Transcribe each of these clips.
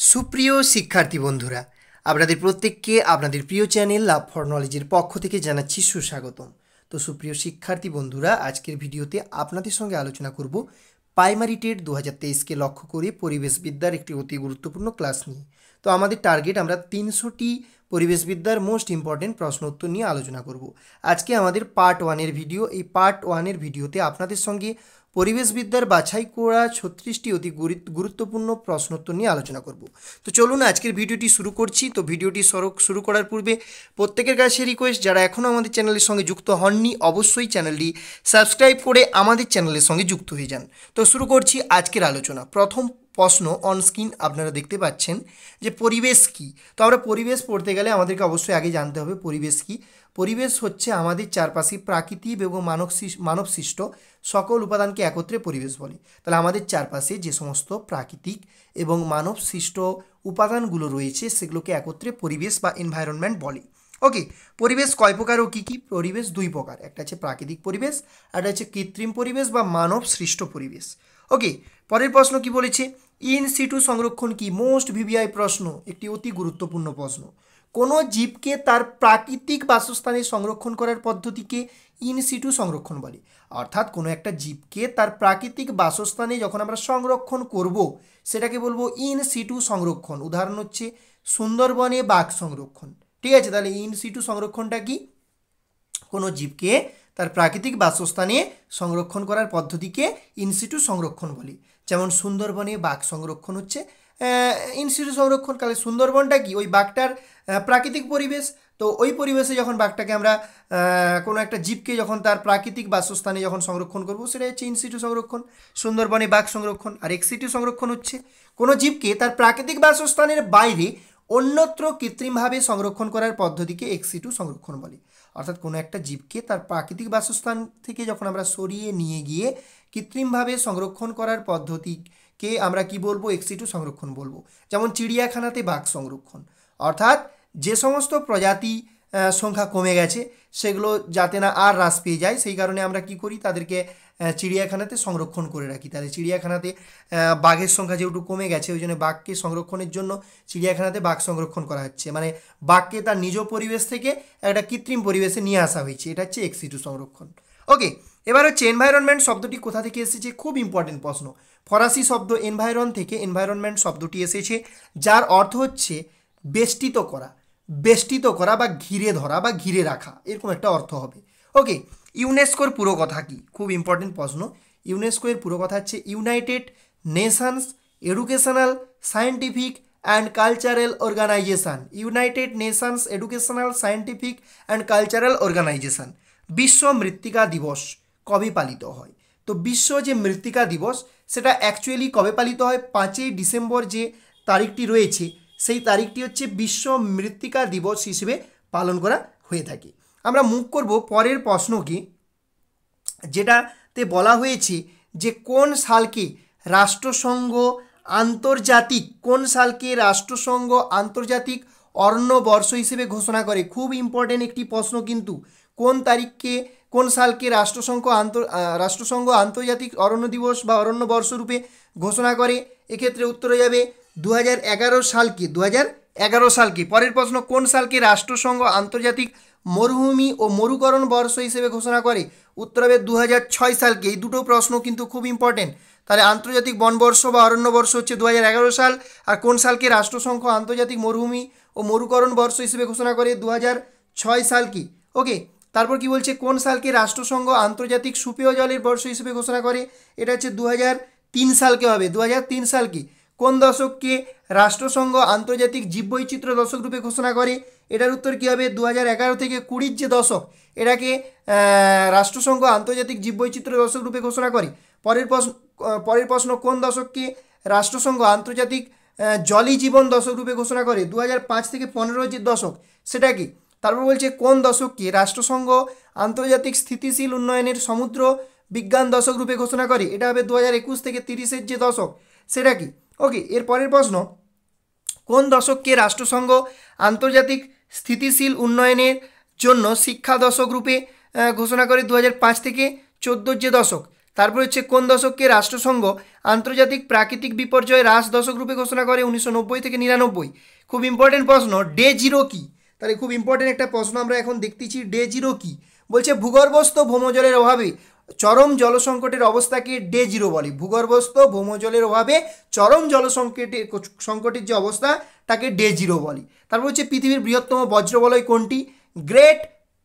সুপ্রিয় শিক্ষার্থী বন্ধুরা, আপনাদের প্রত্যেককে আপনাদের প্রিয় চ্যানেল লাভ ফর নলেজের পক্ষ থেকে জানাচ্ছি সুস্বাগতম। তো সুপ্রিয় শিক্ষার্থী বন্ধুরা, আজকের ভিডিওতে আপনাদের সঙ্গে আলোচনা করব প্রাইমারি টেট 2023কে লক্ষ্য করে পরিবেশবিদ্যার একটি অতি গুরুত্বপূর্ণ ক্লাস নিয়ে। তো আমাদের টার্গেট আমরা 300টি পরিবেশবিদ্যার মোস্ট ইম্পর্টেন্ট প্রশ্ন উত্তর নিয়ে আলোচনা করব। আজকে আমাদের পার্ট 1-এর ভিডিও। এই পার্ট 1-এর ভিডিওতে আপনাদের সঙ্গে পরিবেশবিদ্যার বাছাই করা 36টি অতি গুরুত্বপূর্ণ প্রশ্নোত্তর নিয়ে আলোচনা করব। তো চলুন আজকের ভিডিওটি শুরু করছি। তো ভিডিওটি শুরু করার পূর্বে প্রত্যেকের কাছে রিকোয়েস্ট, যারা এখনও আমাদের চ্যানেলের সঙ্গে যুক্ত হননি অবশ্যই চ্যানেলটি সাবস্ক্রাইব করে আমাদের চ্যানেলের সঙ্গে যুক্ত হয়ে যান। তো শুরু করছি আজকের আলোচনা। প্রথম প্রশ্ন অন স্ক্রিন আপনারা দেখতে পাচ্ছেন যে পরিবেশ কি। তো আমরা পরিবেশ পড়তে গেলে আমাদেরকে অবশ্যই আগে জানতে হবে পরিবেশ কি। পরিবেশ হচ্ছে আমাদের চারপাশে প্রাকৃতিক এবং মানবসৃষ্ট সকল উপাদানকে একত্রে পরিবেশ বলে। তাহলে আমাদের চারপাশে যে সমস্ত প্রাকৃতিক এবং মানবসৃষ্ট উপাদানগুলো রয়েছে সেগুলোকে একত্রে পরিবেশ বা এনভায়রনমেন্ট বলে। ওকে, পরিবেশ কয় প্রকার ও কী কী? পরিবেশ দুই প্রকার, একটা হচ্ছে প্রাকৃতিক পরিবেশ আর একটা হচ্ছে কৃত্রিম পরিবেশ বা মানব সৃষ্ট পরিবেশ। ওকে, পরের প্রশ্ন কি বলেছে? ইন সিটু সংরক্ষণ কি? মোস্ট ভিভিআই প্রশ্ন, একটি অতি গুরুত্বপূর্ণ প্রশ্ন। কোনো জীবকে তার প্রাকৃতিক বাসস্থানে সংরক্ষণ করার পদ্ধতিকে ইন সিটু সংরক্ষণ বলে। অর্থাৎ কোনো একটা জীবকে তার প্রাকৃতিক বাসস্থানে যখন আমরা সংরক্ষণ করব সেটাকে বলবো ইন সিটু সংরক্ষণ। উদাহরণ হচ্ছে সুন্দরবনে বাঘ সংরক্ষণ। ঠিক আছে, তাহলে ইন সিটু সংরক্ষণটা কি? কোনো জীবকে তার প্রাকৃতিক বাসস্থানে সংরক্ষণ করার পদ্ধতিকে ইনসিটু সংরক্ষণ বলি। যেমন সুন্দরবনে বাঘ সংরক্ষণ হচ্ছে ইনসিটু সংরক্ষণ। তাহলে সুন্দরবনটা কি? ওই বাঘটার প্রাকৃতিক পরিবেশ। তো ওই পরিবেশে যখন বাঘটাকে আমরা কোনো একটা জীবকে যখন তার প্রাকৃতিক বাসস্থানে যখন সংরক্ষণ করব সেটা হচ্ছে ইনসিটু সংরক্ষণ, সুন্দরবনে বাঘ সংরক্ষণ। আর এক্সিটু সংরক্ষণ হচ্ছে কোনো জীবকে তার প্রাকৃতিক বাসস্থানের বাইরে অন্যত্র কৃত্রিমভাবে সংরক্ষণ করার পদ্ধতিকে এক্সিটু সংরক্ষণ বলে। অর্থাৎ কোনো একটা জীবকে তার প্রাকৃতিক বাসস্থান থেকে যখন আমরা সরিয়ে নিয়ে গিয়ে কৃত্রিমভাবে সংরক্ষণ করার পদ্ধতিকে আমরা কি বলবো? এক্সিটু সংরক্ষণ বলবো। যেমন চিড়িয়াখানাতে বাঘ সংরক্ষণ, অর্থাৎ যে সমস্ত প্রজাতি সংখ্যা কমে গেছে সেগুলো যাতে না আর হ্রাস পেয়ে যায় সেই কারণে আমরা কি করি? তাদেরকে চিড়িয়াখানাতে সংরক্ষণ করে রাখি। তাহলে চিড়িয়াখানাতে বাঘের সংখ্যা যেহেতু কমে গেছে ওই জন্য বাঘকে সংরক্ষণের জন্য চিড়িয়াখানাতে বাঘ সংরক্ষণ করা হচ্ছে। মানে বাঘকে তার নিজ পরিবেশ থেকে একটা কৃত্রিম পরিবেশে নিয়ে আসা হয়েছে, এটা হচ্ছে এক্সিটু সংরক্ষণ। ওকে, এবার হচ্ছে এনভায়রনমেন্ট শব্দটি কোথা থেকে এসেছে? খুব ইম্পর্টেন্ট প্রশ্ন। ফরাসি শব্দ এনভায়রন থেকে এনভায়রনমেন্ট শব্দটি এসেছে, যার অর্থ হচ্ছে বেষ্টিত করা বা ঘিরে ধরা বা ঘিরে রাখা, এরকম একটা অর্থ হবে। ওকে, ইউনেস্কোর পুরো কথা কি? খুব ইম্পর্টেন্ট প্রশ্ন। ইউনেস্কো এর পুরো কথা হচ্ছে United Nations Educational Scientific and Cultural Organization. United Nations Educational Scientific and Cultural Organization. বিশ্ব মৃত্তিকা দিবস কবে পালিত হয়? তো বিশ্ব যে মৃত্তিকা দিবস সেটা অ্যাকচুয়ালি কবে পালিত হয়? 5ই ডিসেম্বর যে তারিখটি রয়েছে সেই তারিখটি হচ্ছে বিশ্ব মৃত্তিকা দিবস হিসেবে পালন করা হয়ে থাকে। আমরা মুভ করব পরের প্রশ্নকে, যেটাতে বলা হয়েছে যে কোন সালকে রাষ্ট্রসংঘ আন্তর্জাতিক অরণ্য বর্ষ হিসেবে ঘোষণা করে? খুব ইম্পর্টেন্ট একটি প্রশ্ন কিন্তু। কোন সালকে রাষ্ট্রসংঘ আন্তর্জাতিক অরণ্য দিবস বা অরণ্য বর্ষ রূপে ঘোষণা করে? এক্ষেত্রে উত্তর হয়ে যাবে 2011 সালকে। 2011 সালকে। পরের প্রশ্ন, কোন সালকে রাষ্ট্রসংঘ আন্তর্জাতিক মরুভূমি ও মরুকরণ বর্ষ হিসেবে ঘোষণা করে? উত্তর হবে 2006 সালকে। এই দুটো প্রশ্ন কিন্তু খুব ইম্পর্টেন্ট। তাহলে আন্তর্জাতিক বনবর্ষ বা অরণ্য বর্ষ হচ্ছে 2011 সাল, আর কোন সালকে রাষ্ট্রসংঘ আন্তর্জাতিক মরুভূমি ও মরুকরণ বর্ষ হিসেবে ঘোষণা করে? 2006 সালকে। ওকে, তারপর কি বলছে? কোন সালকে রাষ্ট্রসংঘ আন্তর্জাতিক সুপেয় জলের বর্ষ হিসেবে ঘোষণা করে? এটা হচ্ছে 2003 সালকে হবে। 2003 সালকে। কোন দশককে রাষ্ট্রসংঘ আন্তর্জাতিক জীববৈচিত্র্য দশক রূপে ঘোষণা করে? এটার উত্তর কী হবে? 2011 থেকে 20 যে দশক এটাকে রাষ্ট্রসংঘ আন্তর্জাতিক জীববৈচিত্র্য দশক রূপে ঘোষণা করে। পরের প্রশ্ন, কোন দশককে রাষ্ট্রসংঘ আন্তর্জাতিক জলই জীবন দশক রূপে ঘোষণা করে? 2005 থেকে 15 যে দশক সেটা কি? তারপর বলছে কোন দশককে রাষ্ট্রসংঘ আন্তর্জাতিক স্থিতিশীল উন্নয়নের সমুদ্র বিজ্ঞান দশক রূপে ঘোষণা করে? এটা হবে 2021 থেকে 30 যে দশক সেটা কি? ওকে, এর পরের প্রশ্ন, কোন দশককে রাষ্ট্রসংঘ আন্তর্জাতিক স্থিতিশীল উন্নয়নের জন্য শিক্ষা দশক রূপে ঘোষণা করে? 2005 থেকে 14 যে দশক। তারপর হচ্ছে কোন দশককে রাষ্ট্রসংঘ আন্তর্জাতিক প্রাকৃতিক বিপর্যয় হ্রাস দশক রূপে ঘোষণা করে? 1990 থেকে 99। খুব ইম্পর্টেন্ট প্রশ্ন, ডে জিরো কি? তাহলে খুব ইম্পর্টেন্ট একটা প্রশ্ন আমরা এখন দেখতেছি, ডে জিরো কি? বলছে ভূগর্ভস্থ ভৌমজলের অভাবে চরম জলসংকটের অবস্থাকে ডে জিরো বলে। ভূগর্ভস্থ ভৌমজলের অভাবে চরম সংকটের যে অবস্থা তাকে ডে জিরো বলে। তারপর হচ্ছে পৃথিবীর বৃহত্তম বজ্রবলয় কোনটি? গ্রেট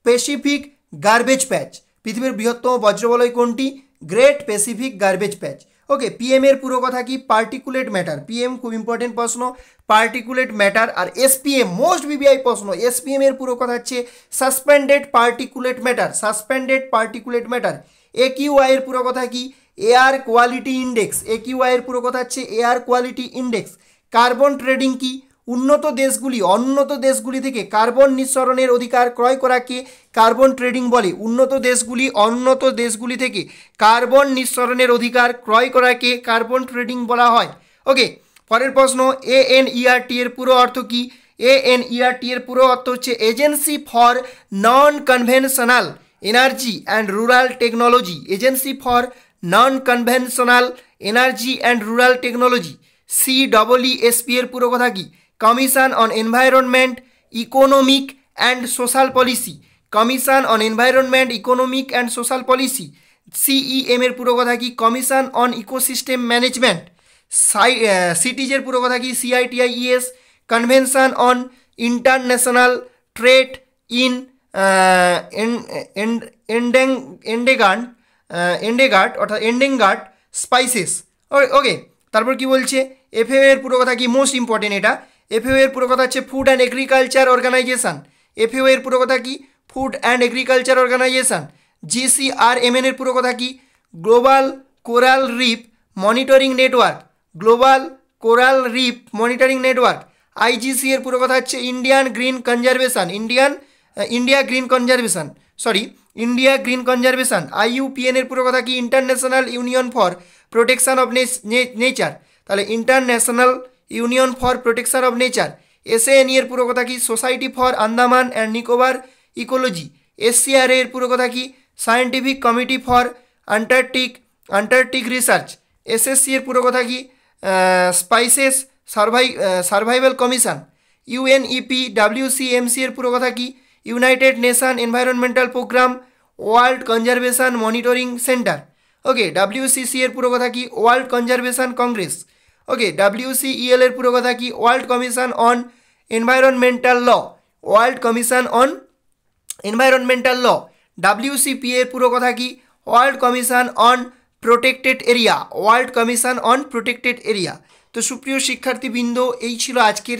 প্যাসিফিক গার্বেজ প্যাচ। পৃথিবীর বৃহত্তম বজ্রবলয় কোনটি? গ্রেট প্যাসিফিক গার্বেজ প্যাচ। ওকে, পিএম এর পুরো কথা কি? Particulate matter. পিএম খুব ইম্পর্টেন্ট প্রশ্ন, পার্টিকুলেট ম্যাটার। আর এসপিএম মোস্ট ভিভিআই প্রশ্ন, এসপিএম এর পুরো কথা হচ্ছে suspended particulate matter. Suspended particulate matter. AQI এর পুরো কথা কি? Air quality index. একিউআই এর পুরো কথা হচ্ছে air quality index. Carbon trading কি? উন্নত দেশগুলি থেকে কার্বন নিঃসরণের অধিকার ক্রয় করাকে কার্বন ট্রেডিং বলে। উন্নত দেশগুলি থেকে কার্বন নিঃসরণের অধিকার ক্রয় করাকে কার্বন ট্রেডিং বলা হয়। ওকে, পরের প্রশ্ন, এএনইআরটি এর পুরো অর্থ কি? এএনইআরটি এর পুরো অর্থ হচ্ছে agency for non conventional energy and rural technology. Agency for non conventional energy and rural technology. CEESP এর পুরো কথা কি? Commission on environment economic and social policy. Commission on environment economic and social policy. CEM এর পুরো কথা কি? Commission on ecosystem management. CITES এর পুরো কথা কি? CITIES convention on international trade in endangered অর্থাৎ এন্ডেঙ্গার্ড স্পাইসেস। ওকে, তারপর কি বলছে? FAO এর পুরো কথা কি? মোস্ট ইম্পর্টেন্ট এটা। FAO এর পুরো কথা হচ্ছে food and agriculture organisation. FAO এর পুরো কথা কি? Food and agriculture organisation. GCRMN এর পুরো কথা কি? Global coral reef monitoring network. Global coral reef monitoring network. IGC এর পুরো কথা হচ্ছে India green conservation. India green conservation. IUPN এর পুরো কথা কি? International union for protection of nature. তাহলে international union for protection of nature. SANE এর পুরো কথা কি? Society for Andaman and Nicobar ecology. SCRA এর পুরো কথা কি? Scientific committee for Antarctic research. SSC এর পুরো কথা কি? Species survival commission. UNEP WCMC এর পুরো কথা কি? United nation environmental programme world conservation monitoring centre. Okay, WCC এর পুরো কথা কি? World conservation congress. Okay, WCEL এর পুরো কথা কি? World commission on environmental law. World commission on environmental law. WCPA এর পুরো কথা কি? World commission on protected area. World commission on protected area. তো সুপ্রিয় শিক্ষার্থীবৃন্দ, এই ছিল আজকের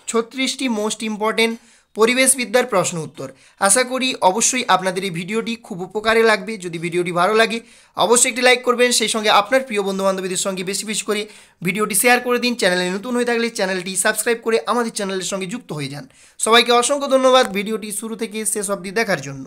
36টি মোস্ট ইম্পর্টেন্ট পরিবেশবিদ্যার প্রশ্ন উত্তর। আশা করি অবশ্যই আপনাদের এই ভিডিওটি খুব উপকারে লাগবে। যদি ভিডিওটি ভালো লাগে অবশ্যই একটি লাইক করবেন, সেই সঙ্গে আপনার প্রিয় বন্ধুবান্ধবীদের সঙ্গে বেশি বেশি করে ভিডিওটি শেয়ার করে দিন। চ্যানেলে নতুন হয়ে থাকলে চ্যানেলটি সাবস্ক্রাইব করে আমাদের চ্যানেলের সঙ্গে যুক্ত হয়ে যান। সবাইকে অসংখ্য ধন্যবাদ ভিডিওটি শুরু থেকে শেষ অবধি দেখার জন্য।